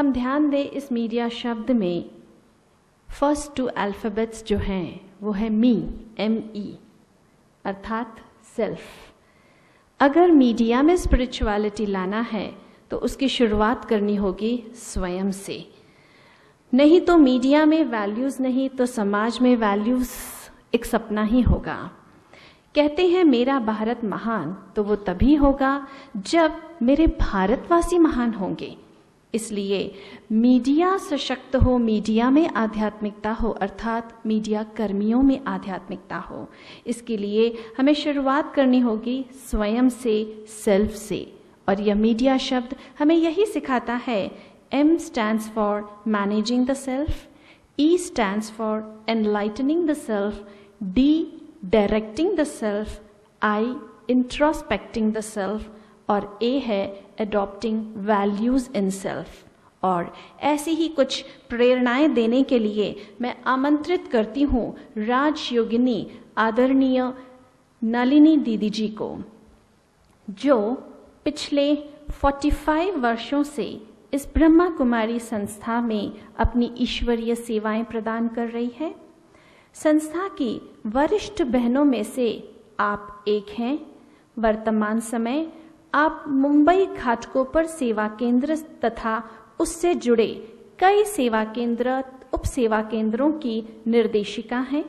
हम ध्यान दें इस मीडिया शब्द में फर्स्ट 2 अल्फ़ाबेट्स जो हैं वो है मी, ME, अर्थात सेल्फ। अगर मीडिया में स्पिरिचुअलिटी लाना है तो उसकी शुरुआत करनी होगी स्वयं से। नहीं तो मीडिया में वैल्यूज़ नहीं तो समाज में वैल्यूज़ एक सपना ही होगा। कहते हैं मेरा भारत महान, तो वो तभी होगा जब मेरे भारतवासी महान होंगे। इसलिए मीडिया सशक्त हो, मीडिया में आध्यात्मिकता हो, अर्थात मीडिया कर्मियों में आध्यात्मिकता हो। इसके लिए हमें शुरुआत करनी होगी स्वयं से, सेल्फ से। और यह मीडिया शब्द हमें यही सिखाता है। M stands for managing the self, E stands for enlightening the self, D directing the self, I introspecting the self और A है adopting values in self। और ऐसी ही कुछ प्रेरणाएं देने के लिए मैं आमंत्रित करती हूँ राजयोगिनी आदरणीय नलिनी दीदी जी को, जो पिछले 45 वर्षों से इस ब्रह्मा कुमारी संस्था में अपनी ईश्वरीय सेवाएं प्रदान कर रही है। संस्था की वरिष्ठ बहनों में से आप एक हैं। वर्तमान समय आप मुंबई घाटकोपर सेवा केंद्र तथा उससे जुड़े कई सेवा केंद्र, उप सेवा केंद्रों की निर्देशिका हैं।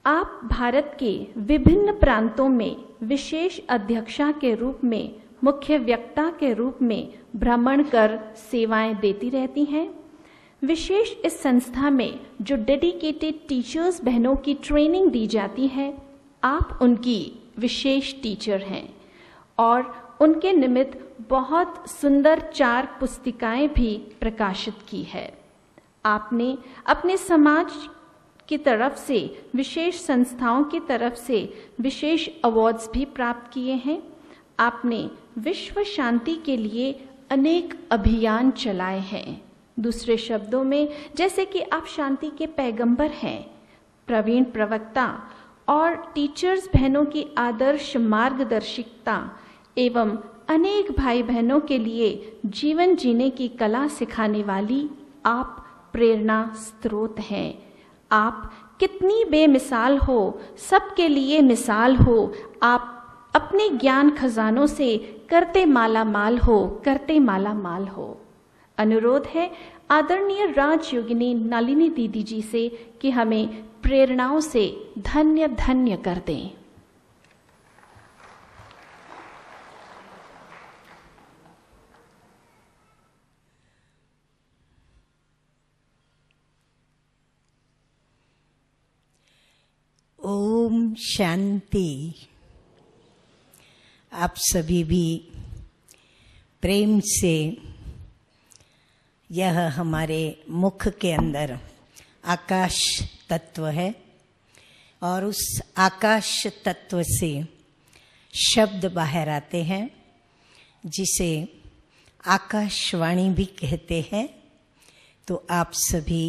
आप भारत के विभिन्न प्रांतों में विशेष अध्यक्षा के रूप में, मुख्य वक्ता के रूप में भ्रमण कर सेवाएं देती रहती हैं। विशेष इस संस्था में जो डेडिकेटेड टीचर्स बहनों की ट्रेनिंग दी जाती है, आप उनकी विशेष टीचर हैं और उनके निमित्त बहुत सुंदर 4 पुस्तिकाएं भी प्रकाशित की है। आपने अपने समाज की तरफ से, विशेष संस्थाओं की तरफ से विशेष अवार्ड्स भी प्राप्त किए हैं। आपने विश्व शांति के लिए अनेक अभियान चलाए हैं। दूसरे शब्दों में, जैसे कि आप शांति के पैगंबर हैं, प्रवीण प्रवक्ता और टीचर्स बहनों की आदर्श मार्गदर्शिता एवं अनेक भाई बहनों के लिए जीवन जीने की कला सिखाने वाली आप प्रेरणा स्रोत हैं। आप कितनी बेमिसाल हो, सबके लिए मिसाल हो। आप अपने ज्ञान खजानों से करते माला माल हो, करते माला माल हो। अनुरोध है आदरणीय राजयोगिनी नलिनी दीदी जी से कि हमें प्रेरणाओं से धन्य धन्य कर दें। ओम शांति। आप सभी भी प्रेम से, यह हमारे मुख के अंदर आकाश तत्व है और उस आकाश तत्व से शब्द बाहर आते हैं, जिसे आकाशवाणी भी कहते हैं। तो आप सभी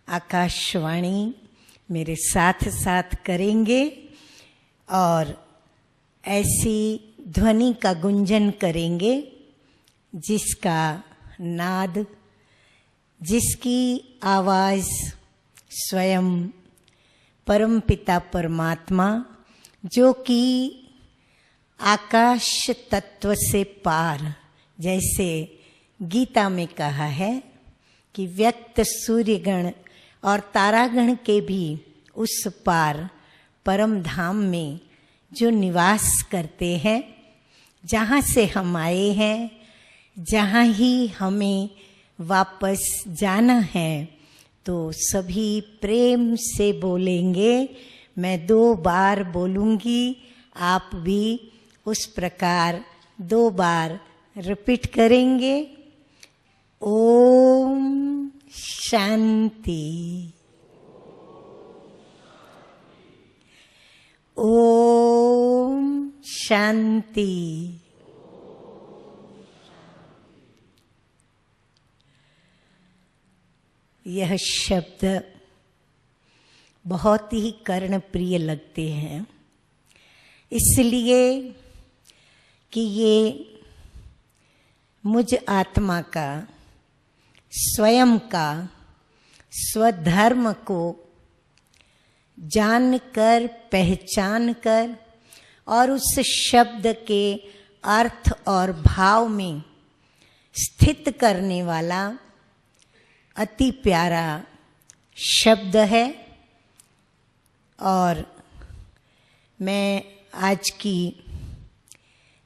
आकाशवाणी मेरे साथ साथ करेंगे और ऐसी ध्वनि का गुंजन करेंगे जिसका नाद, जिसकी आवाज़ स्वयं परमपिता परमात्मा, जो कि आकाश तत्व से पार, जैसे गीता में कहा है कि व्यक्त सूर्यगण और तारागण के भी उस पार परम धाम में जो निवास करते हैं, जहाँ से हम आए हैं, जहाँ ही हमें वापस जाना है, तो सभी प्रेम से बोलेंगे। मैं 2 बार बोलूँगी, आप भी उस प्रकार 2 बार रिपीट करेंगे। ओम शांति। ओम शांति। यह शब्द बहुत ही कर्णप्रिय लगते हैं, इसलिए कि ये मुझ आत्मा का स्वयं का, स्वधर्म को जानकर, पहचान कर और उस शब्द के अर्थ और भाव में स्थित करने वाला अति प्यारा शब्द है। और मैं आज की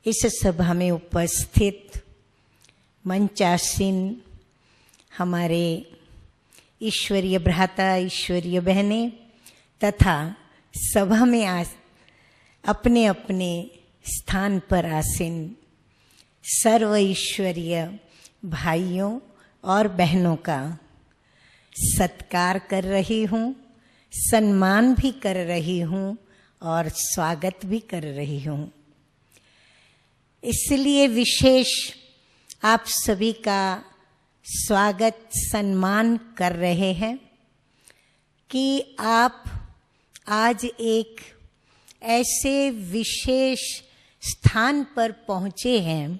इस सभा में उपस्थित मंचासीन हमारे ईश्वरीय भ्राता, ईश्वरीय बहनें तथा सभा में अपने अपने स्थान पर आसीन सर्व ईश्वरीय भाइयों और बहनों का सत्कार कर रही हूँ, सम्मान भी कर रही हूँ और स्वागत भी कर रही हूँ। इसलिए विशेष आप सभी का स्वागत, सम्मान कर रहे हैं कि आप आज एक ऐसे विशेष स्थान पर पहुँचे हैं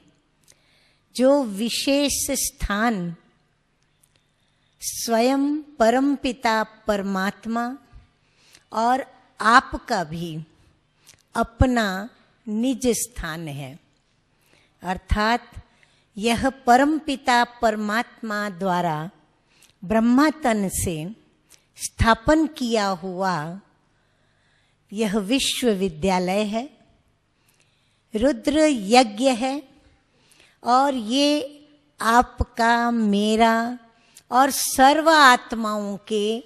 जो विशेष स्थान स्वयं परमपिता परमात्मा और आपका भी अपना निज स्थान है। अर्थात यह परमपिता परमात्मा द्वारा ब्रह्मा तन से स्थापन किया हुआ यह विश्वविद्यालय है, रुद्र यज्ञ है और ये आपका, मेरा और सर्व आत्माओं के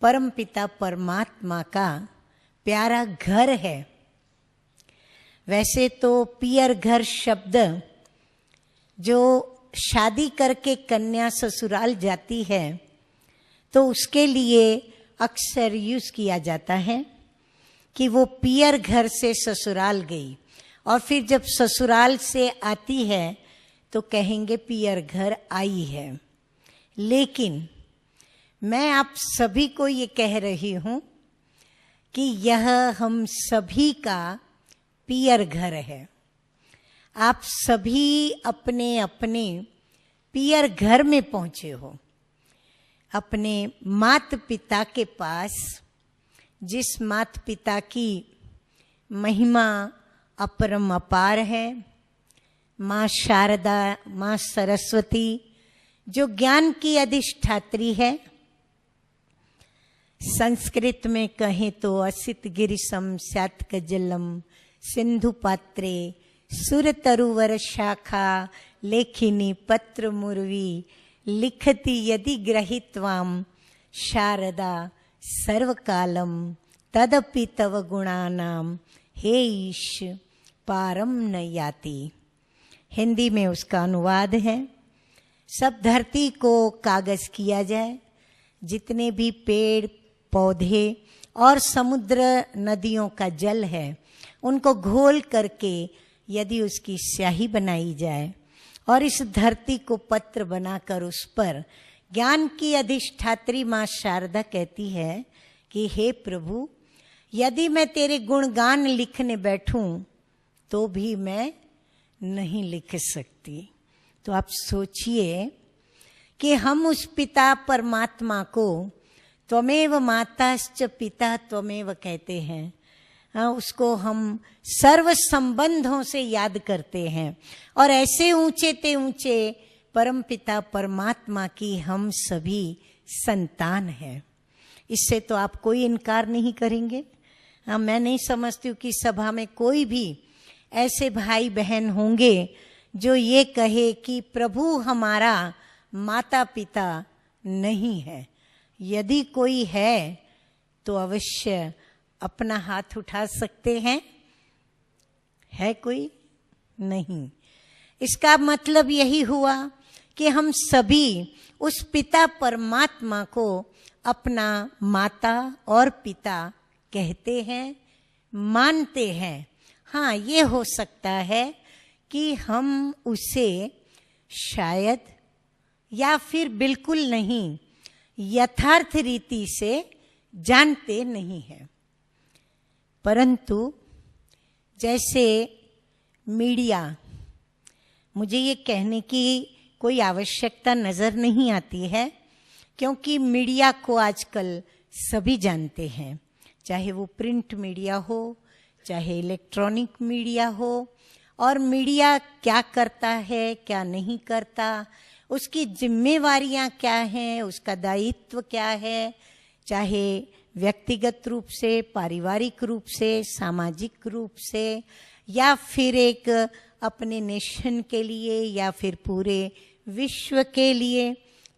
परमपिता परमात्मा का प्यारा घर है। वैसे तो पियर घर शब्द जो शादी करके कन्या ससुराल जाती है तो उसके लिए अक्सर यूज किया जाता है कि वो पियर घर से ससुराल गई और फिर जब ससुराल से आती है तो कहेंगे पियर घर आई है। लेकिन मैं आप सभी को ये कह रही हूँ कि यह हम सभी का पियर घर है। आप सभी अपने अपने पियर घर में पहुँचे हो, अपने माता पिता के पास, जिस माता पिता की महिमा अपरम अपार है, माँ शारदा, माँ सरस्वती जो ज्ञान की अधिष्ठात्री है। संस्कृत में कहें तो असित गिरिशम स्यात्कजलम सिंधु पात्रे सुर तरुवर शाखा लेखिनी पत्र मुर्वी लिखति यदि ग्रहीत्वाम शारदा सर्वकालम तदपि तव गुणानाम हे ईश पारम न याति। हिंदी में उसका अनुवाद है, सब धरती को कागज किया जाए, जितने भी पेड़ पौधे और समुद्र नदियों का जल है उनको घोल करके यदि उसकी स्याही बनाई जाए और इस धरती को पत्र बनाकर उस पर ज्ञान की अधिष्ठात्री माँ शारदा कहती है कि हे प्रभु, यदि मैं तेरे गुणगान लिखने बैठूं तो भी मैं नहीं लिख सकती। तो आप सोचिए कि हम उस पिता परमात्मा को त्वमेव माताश्च पिता त्वमेव कहते हैं। उसको हम सर्व संबंधों से याद करते हैं और ऐसे ऊंचे ते ऊंचे परम पिता परमात्मा की हम सभी संतान हैं। इससे तो आप कोई इनकार नहीं करेंगे। मैं नहीं समझती हूँ कि सभा में कोई भी ऐसे भाई बहन होंगे जो ये कहे कि प्रभु हमारा माता पिता नहीं है। यदि कोई है तो अवश्य अपना हाथ उठा सकते हैं। है कोई? नहीं। इसका मतलब यही हुआ कि हम सभी उस पिता परमात्मा को अपना माता और पिता कहते हैं, मानते हैं। हाँ, ये हो सकता है कि हम उसे शायद या फिर बिल्कुल नहीं यथार्थ रीति से जानते नहीं हैं, परंतु जैसे मीडिया, मुझे ये कहने की कोई आवश्यकता नजर नहीं आती है, क्योंकि मीडिया को आजकल सभी जानते हैं, चाहे वो प्रिंट मीडिया हो, चाहे इलेक्ट्रॉनिक मीडिया हो। और मीडिया क्या करता है, क्या नहीं करता, उसकी जिम्मेवारियां क्या हैं, उसका दायित्व क्या है, चाहे व्यक्तिगत रूप से, पारिवारिक रूप से, सामाजिक रूप से, या फिर एक अपने नेशन के लिए, या फिर पूरे विश्व के लिए,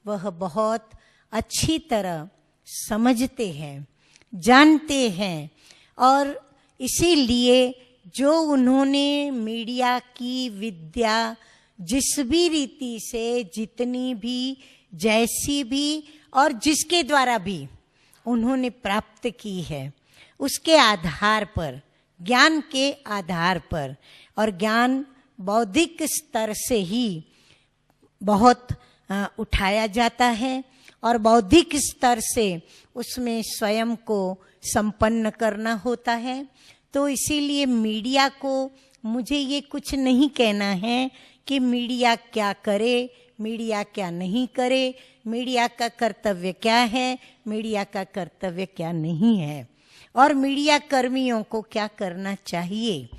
वह बहुत अच्छी तरह समझते हैं, जानते हैं। और इसीलिए जो उन्होंने मीडिया की विद्या जिस भी रीति से, जितनी भी, जैसी भी और जिसके द्वारा भी उन्होंने प्राप्त की है, उसके आधार पर, ज्ञान के आधार पर, और ज्ञान बौद्धिक स्तर से ही बहुत उठाया जाता है और बौद्धिक स्तर से उसमें स्वयं को संपन्न करना होता है। तो इसीलिए मीडिया को मुझे ये कुछ नहीं कहना है कि मीडिया क्या करे, मीडिया क्या नहीं करे, मीडिया का कर्तव्य क्या है, मीडिया का कर्तव्य क्या नहीं है, और मीडिया कर्मियों को क्या करना चाहिए।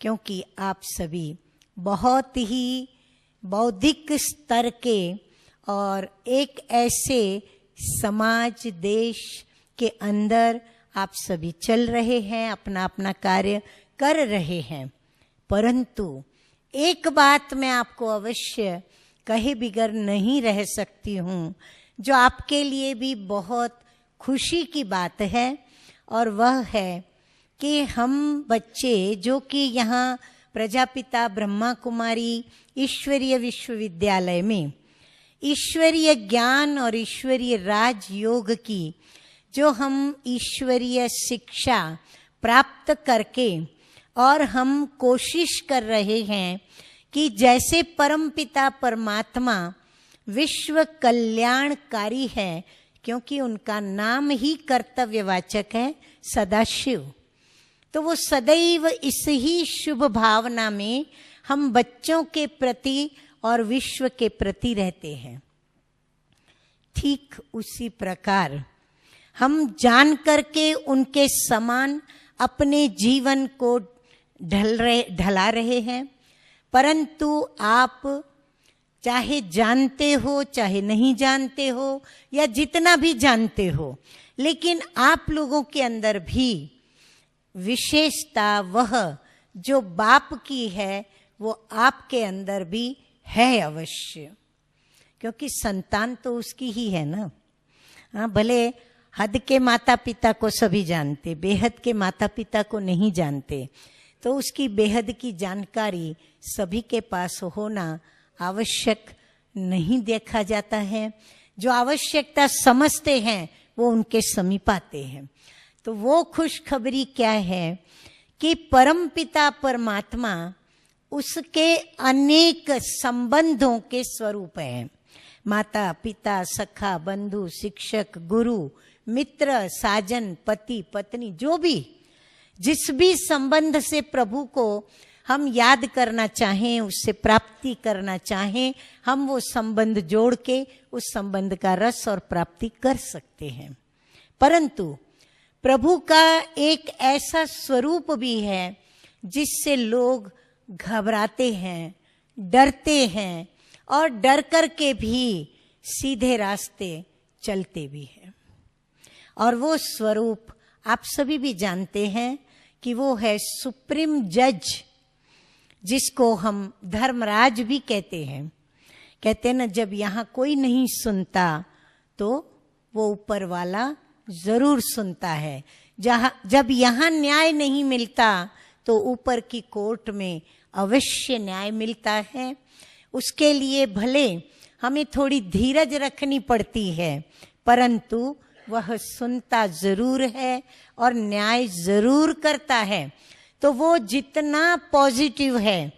क्योंकि आप सभी बहुत ही बौद्धिक स्तर के और एक ऐसे समाज, देश के अंदर आप सभी चल रहे हैं, अपना अपना कार्य कर रहे हैं। परंतु एक बात मैं आपको अवश्य कहे बिगर नहीं रह सकती हूँ, जो आपके लिए भी बहुत खुशी की बात है, और वह है कि हम बच्चे जो कि यहाँ प्रजापिता ब्रह्मा कुमारी ईश्वरीय विश्वविद्यालय में ईश्वरीय ज्ञान और ईश्वरीय राजयोग की जो हम ईश्वरीय शिक्षा प्राप्त करके, और हम कोशिश कर रहे हैं कि जैसे परमपिता परमात्मा विश्व कल्याणकारी है, क्योंकि उनका नाम ही कर्तव्यवाचक है, सदाशिव, तो वो सदैव इस ही शुभ भावना में हम बच्चों के प्रति और विश्व के प्रति रहते हैं। ठीक उसी प्रकार हम जान करके उनके समान अपने जीवन को ढला रहे हैं। परंतु आप चाहे जानते हो, चाहे नहीं जानते हो, या जितना भी जानते हो, लेकिन आप लोगों के अंदर भी विशेषता वह जो बाप की है, वो आपके अंदर भी है अवश्य, क्योंकि संतान तो उसकी ही है ना। हाँ, भले हद के माता पिता को सभी जानते, बेहद के माता पिता को नहीं जानते, तो उसकी बेहद की जानकारी सभी के पास होना आवश्यक नहीं देखा जाता है। जो आवश्यकता समझते हैं वो उनके समीप आते हैं। तो वो खुशखबरी क्या है कि परमपिता परमात्मा उसके अनेक संबंधों के स्वरूप हैं। माता पिता, सखा, बंधु, शिक्षक, गुरु, मित्र, साजन, पति, पत्नी, जो भी जिस भी संबंध से प्रभु को हम याद करना चाहें, उससे प्राप्ति करना चाहें, हम वो संबंध जोड़ के उस संबंध का रस और प्राप्ति कर सकते हैं। परंतु प्रभु का एक ऐसा स्वरूप भी है जिससे लोग घबराते हैं, डरते हैं, और डर कर के भी सीधे रास्ते चलते भी हैं। और वो स्वरूप आप सभी भी जानते हैं कि वो है सुप्रीम जज, जिसको हम धर्मराज भी कहते हैं। कहते हैं ना, जब यहाँ कोई नहीं सुनता तो वो ऊपर वाला जरूर सुनता है। जब यहाँ न्याय नहीं मिलता तो ऊपर की कोर्ट में अवश्य न्याय मिलता है। उसके लिए भले हमें थोड़ी धीरज रखनी पड़ती है, परंतु वह सुनता जरूर है और न्याय जरूर करता है। तो वो जितना पॉजिटिव है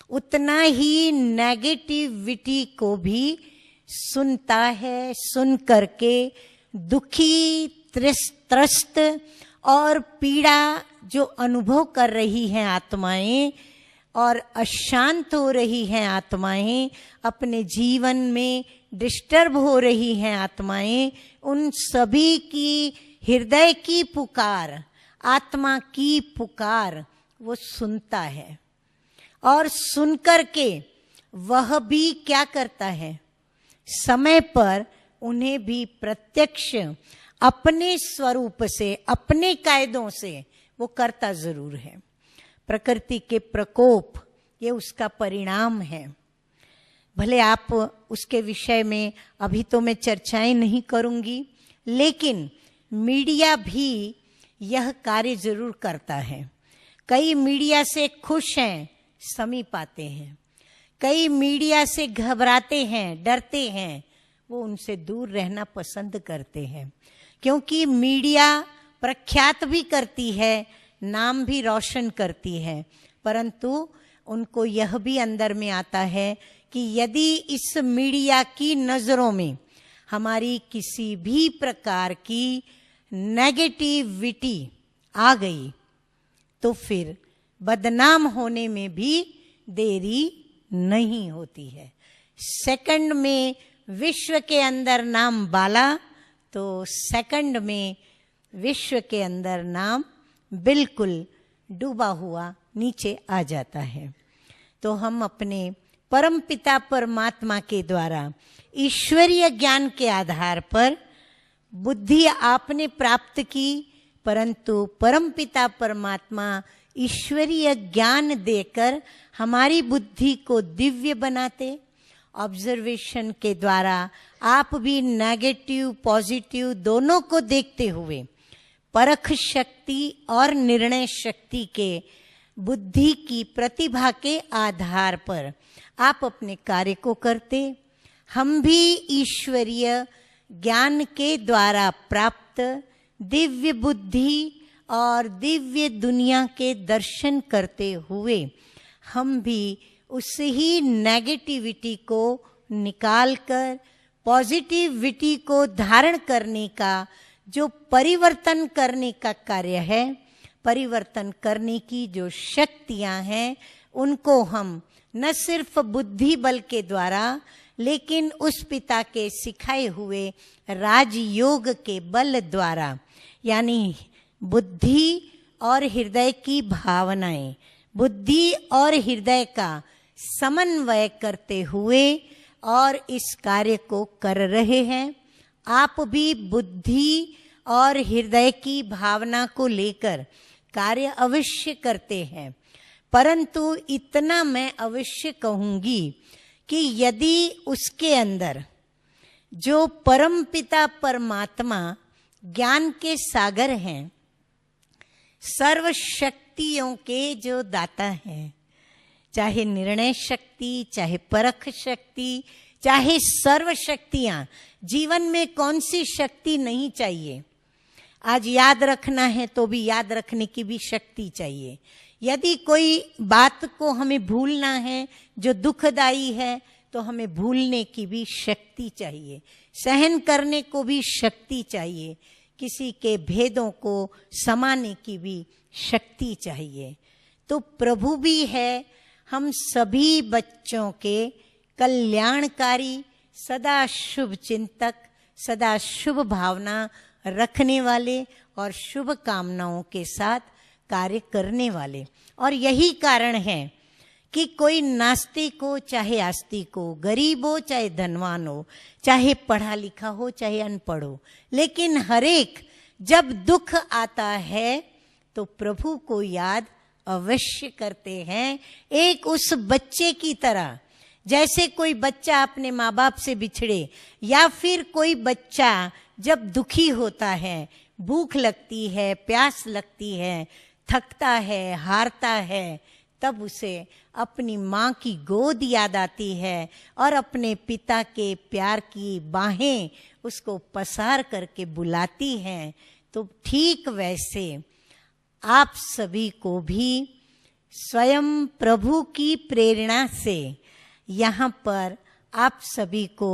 उतना ही नेगेटिविटी को भी सुनता है। सुन करके दुखी, त्रस्त और पीड़ा जो अनुभव कर रही हैं आत्माएं, और अशांत हो रही हैं आत्माएं, अपने जीवन में डिस्टर्ब हो रही हैं आत्माएं, उन सभी की हृदय की पुकार, आत्मा की पुकार वो सुनता है। और सुनकर के वह भी क्या करता है, समय पर उन्हें भी प्रत्यक्ष अपने स्वरूप से, अपने कायदों से वो करता जरूर है। प्रकृति के प्रकोप ये उसका परिणाम है। भले आप उसके विषय में अभी तो मैं चर्चाएं नहीं करूंगी, लेकिन मीडिया भी यह कार्य जरूर करता है। कई मीडिया से खुश हैं, समीप आते हैं। कई मीडिया से घबराते हैं, डरते हैं, वो उनसे दूर रहना पसंद करते हैं। क्योंकि मीडिया प्रख्यात भी करती है, नाम भी रोशन करती है, परंतु उनको यह भी अंदर में आता है कि यदि इस मीडिया की नजरों में हमारी किसी भी प्रकार की नेगेटिविटी आ गई तो फिर बदनाम होने में भी देरी नहीं होती है। सेकंड में विश्व के अंदर नाम बाला तो सेकंड में विश्व के अंदर नाम बिल्कुल डूबा हुआ नीचे आ जाता है। तो हम अपने परमपिता परमात्मा के द्वारा ईश्वरीय ज्ञान के आधार पर बुद्धि आपने प्राप्त की, परंतु परमपिता परमात्मा ईश्वरीय ज्ञान देकर हमारी बुद्धि को दिव्य बनाते। ऑब्जर्वेशन के द्वारा आप भी नेगेटिव पॉजिटिव दोनों को देखते हुए परख शक्ति और निर्णय शक्ति के बुद्धि की प्रतिभा के आधार पर आप अपने कार्य को करते। हम भी ईश्वरीय ज्ञान के द्वारा प्राप्त दिव्य बुद्धि और दिव्य दुनिया के दर्शन करते हुए हम भी उस ही नेगेटिविटी को निकालकर पॉजिटिविटी को धारण करने का जो परिवर्तन करने का कार्य है, परिवर्तन करने की जो शक्तियां हैं, उनको हम न सिर्फ बुद्धि बल के द्वारा लेकिन उस पिता के सिखाए हुए राजयोग के बल द्वारा, यानी बुद्धि और हृदय की भावनाएं, बुद्धि और हृदय का समन्वय करते हुए और इस कार्य को कर रहे हैं। आप भी बुद्धि और हृदय की भावना को लेकर कार्य अवश्य करते हैं, परंतु इतना मैं अवश्य कहूंगी कि यदि उसके अंदर जो परमपिता परमात्मा ज्ञान के सागर हैं, सर्व शक्तियों के जो दाता हैं, चाहे निर्णय शक्ति, चाहे परख शक्ति, चाहे सर्व शक्तियां, जीवन में कौन सी शक्ति नहीं चाहिए। आज याद रखना है तो भी याद रखने की भी शक्ति चाहिए। यदि कोई बात को हमें भूलना है जो दुखदाई है तो हमें भूलने की भी शक्ति चाहिए, सहन करने को भी शक्ति चाहिए, किसी के भेदों को समाने की भी शक्ति चाहिए। तो प्रभु भी है हम सभी बच्चों के कल्याणकारी, सदा शुभ चिंतक, सदा शुभ भावना रखने वाले और शुभ कामनाओं के साथ कार्य करने वाले। और यही कारण है कि कोई नास्तिक हो चाहे आस्तिक हो, गरीब हो चाहे धनवान हो, चाहे पढ़ा लिखा हो चाहे अनपढ़ हो, लेकिन हरेक जब दुख आता है तो प्रभु को याद अवश्य करते हैं। एक उस बच्चे की तरह, जैसे कोई बच्चा अपने माँ बाप से बिछड़े या फिर कोई बच्चा जब दुखी होता है, भूख लगती है, प्यास लगती है, थकता है, हारता है, तब उसे अपनी माँ की गोद याद आती है और अपने पिता के प्यार की बाहें उसको पसार करके बुलाती हैं। तो ठीक वैसे आप सभी को भी स्वयं प्रभु की प्रेरणा से यहाँ पर आप सभी को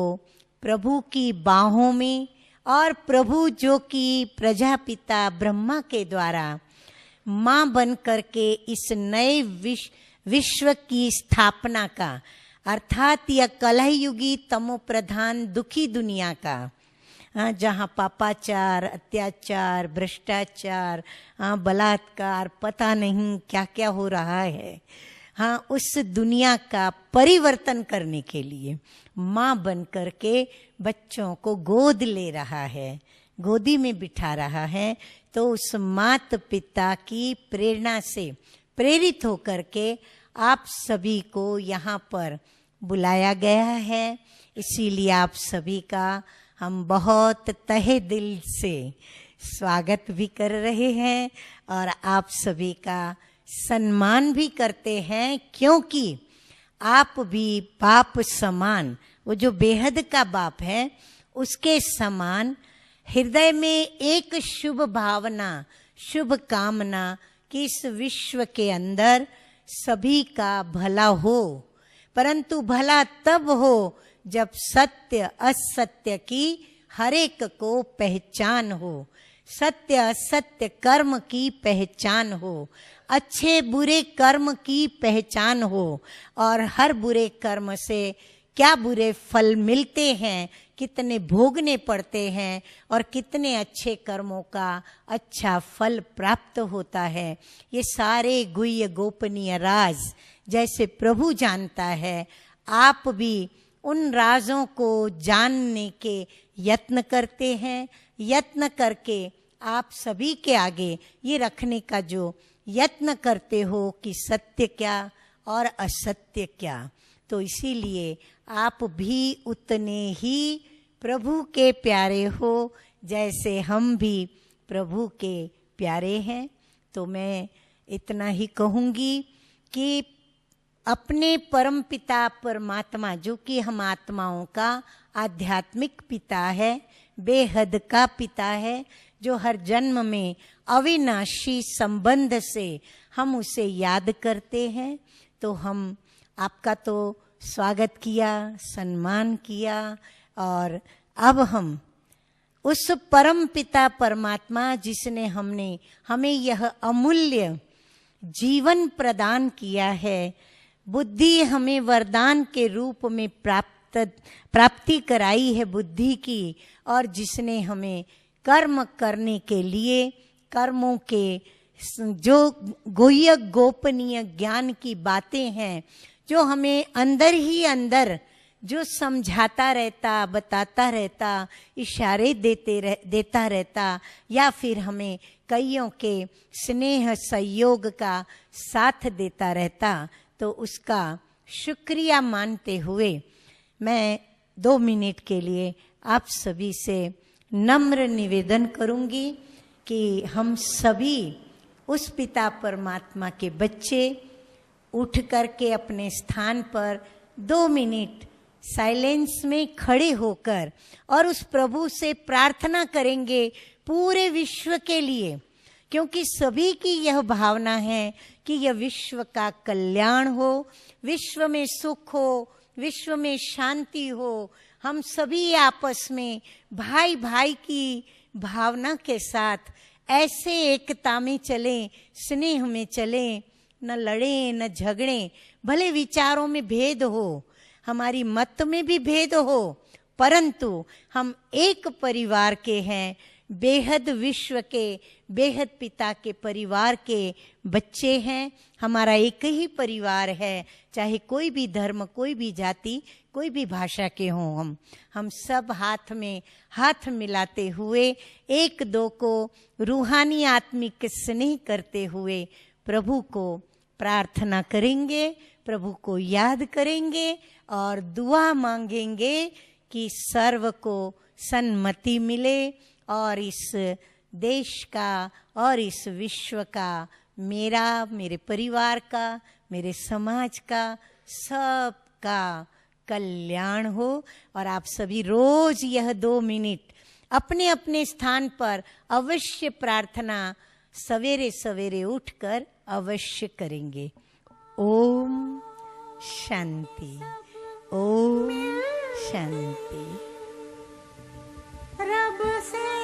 प्रभु की बाहों में और प्रभु जो कि प्रजापिता ब्रह्मा के द्वारा माँ बन करके इस नए विश्व की स्थापना का, अर्थात यह कलयुगी तमो प्रधान दुखी दुनिया का, जहाँ पापाचार, अत्याचार, भ्रष्टाचार, बलात्कार, पता नहीं क्या क्या हो रहा है, उस दुनिया का परिवर्तन करने के लिए माँ बन करके बच्चों को गोद ले रहा है, गोदी में बिठा रहा है। तो उस मात पिता की प्रेरणा से प्रेरित होकर के आप सभी को यहाँ पर बुलाया गया है। इसीलिए आप सभी का हम बहुत तहे दिल से स्वागत भी कर रहे हैं और आप सभी का सम्मान भी करते हैं, क्योंकि आप भी बाप समान, वो जो बेहद का बाप है उसके समान हृदय में एक शुभ भावना, शुभ कामना कि इस विश्व के अंदर सभी का भला हो, परंतु भला तब हो जब सत्य असत्य की हर एक को पहचान हो, सत्य असत्य कर्म की पहचान हो, अच्छे बुरे कर्म की पहचान हो, और हर बुरे कर्म से क्या बुरे फल मिलते हैं, कितने भोगने पड़ते हैं, और कितने अच्छे कर्मों का अच्छा फल प्राप्त होता है। ये सारे गुह्य गोपनीय राज जैसे प्रभु जानता है, आप भी उन राजों को जानने के यत्न करते हैं। यत्न करके आप सभी के आगे ये रखने का जो यत्न करते हो कि सत्य क्या और असत्य क्या, तो इसीलिए आप भी उतने ही प्रभु के प्यारे हो जैसे हम भी प्रभु के प्यारे हैं। तो मैं इतना ही कहूँगी कि अपने परम पिता परमात्मा, जो कि हम आत्माओं का आध्यात्मिक पिता है, बेहद का पिता है, जो हर जन्म में अविनाशी संबंध से हम उसे याद करते हैं, तो हम आपका तो स्वागत किया, सम्मान किया, और अब हम उस परम पिता परमात्मा जिसने हमें यह अमूल्य जीवन प्रदान किया है, बुद्धि हमें वरदान के रूप में प्राप्ति कराई है बुद्धि की, और जिसने हमें कर्म करने के लिए कर्मों के जो गुह्य गोपनीय ज्ञान की बातें हैं, जो हमें अंदर ही अंदर जो समझाता रहता, बताता रहता, इशारे देता रहता, या फिर हमें कईयों के स्नेह सहयोग का साथ देता रहता, तो उसका शुक्रिया मानते हुए मैं 2 मिनट के लिए आप सभी से नम्र निवेदन करूंगी कि हम सभी उस पिता परमात्मा के बच्चे उठ करके अपने स्थान पर 2 मिनट साइलेंस में खड़े होकर और उस प्रभु से प्रार्थना करेंगे पूरे विश्व के लिए, क्योंकि सभी की यह भावना है कि यह विश्व का कल्याण हो, विश्व में सुख हो, विश्व में शांति हो, हम सभी आपस में भाई भाई की भावना के साथ ऐसे एकता में चलें, स्नेह में चलें, न लड़ें न झगड़ें। भले विचारों में भेद हो, हमारी मत में भी भेद हो, परंतु हम एक परिवार के हैं, बेहद विश्व के बेहद पिता के परिवार के बच्चे हैं। हमारा एक ही परिवार है, चाहे कोई भी धर्म, कोई भी जाति, कोई भी भाषा के हों, हम सब हाथ में हाथ मिलाते हुए एक दो को रूहानी आत्मिक स्नेह करते हुए प्रभु को प्रार्थना करेंगे, प्रभु को याद करेंगे और दुआ मांगेंगे कि सर्व को सन्मति मिले और इस देश का और इस विश्व का, मेरे परिवार का, मेरे समाज का, सबका कल्याण हो। और आप सभी रोज यह 2 मिनट अपने अपने स्थान पर अवश्य प्रार्थना सवेरे सवेरे उठकर अवश्य करेंगे। ओम शांति, ओम शांति। रब से